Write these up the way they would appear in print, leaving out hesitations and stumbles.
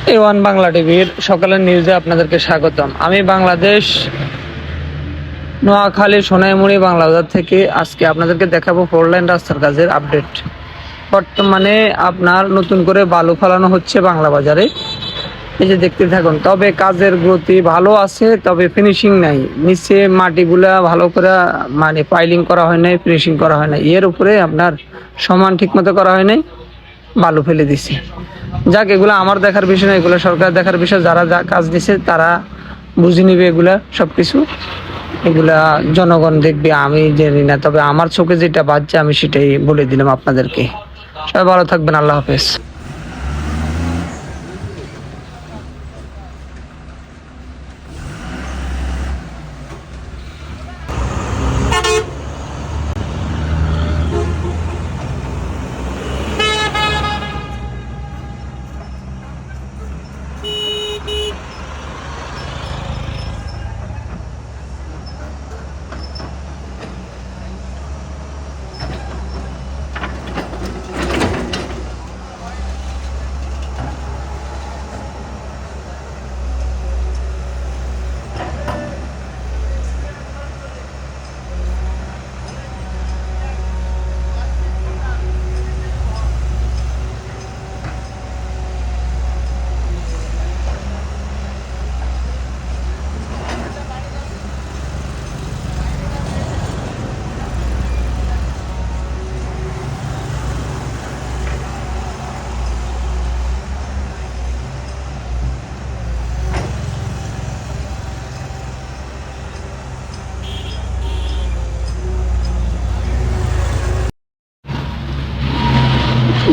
A1 Bangla টিভির সকালের নিউজে আপনাদেরকে স্বাগতম। আমি বাংলাদেশ নোয়াখালী সোনাইমুড়ি বাংলাবাজার থেকে আজকে আপনাদেরকে দেখাবো 4 লাইন রাস্তার কাজের আপডেট। বর্তমানে আপনার নতুন করে বালু ফেলানো হচ্ছে বাংলা বাজারে, এই যে দেখতে থাকুন। তবে কাজের গতি ভালো আছে, তবে ফিনিশিং নাই। নিচে মাটিগুলা ভালো করে পাইলিং করা হয় নাই, ফিনিশিং করা হয় নাই। এর উপরে আপনার সমান ঠিক মতো করা হয় নাই, বালু ফেলে দিছে। যাক, এগুলো আমার দেখার বিষয় না, এগুলো সরকার দেখার বিষয়। যারা যা কাজ দিছে তারা বুঝে নিবে এগুলা সবকিছু। এগুলা জনগণ দেখবে, আমি জানি না। তবে আমার চোখে যেটা বাজছে আমি সেটাই বলে দিলাম আপনাদেরকে। সবাই ভালো থাকবেন, আল্লাহ হাফেজ।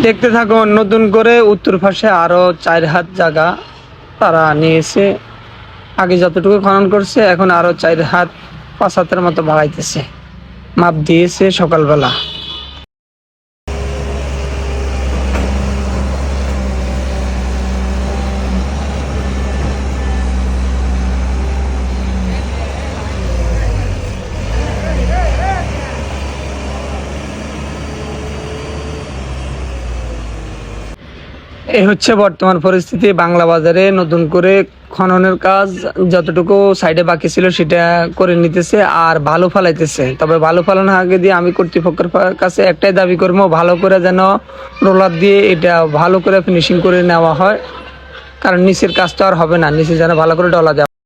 দেখতে থাকুন। নতুন করে উত্তর পাশে আরো 4 হাত জায়গা তারা নিয়েছে। আগে যতটুকু খনন করছে এখন আরো 4 হাত 5 হাতের মতো বাড়াইতেছে, মাপ দিয়েছে সকালবেলা। এই হচ্ছে বর্তমান পরিস্থিতি বাংলা বাজারে। নতুন করে খননের কাজ যতটুকু সাইডে বাকি ছিল সেটা করে নিতেছে আর ভালো ফেলাইতেছে। তবে ভালো ফেলানোর আগে দিয়ে আমি কর্তৃপক্ষের কাছে একটাই দাবি করবো, ভালো করে যেন রোলার দিয়ে এটা ভালো করে ফিনিশিং করে নেওয়া হয়। কারণ নিচের কাজ তো আর হবে না, নিচে যেন ভালো করে ডলা দেওয়া।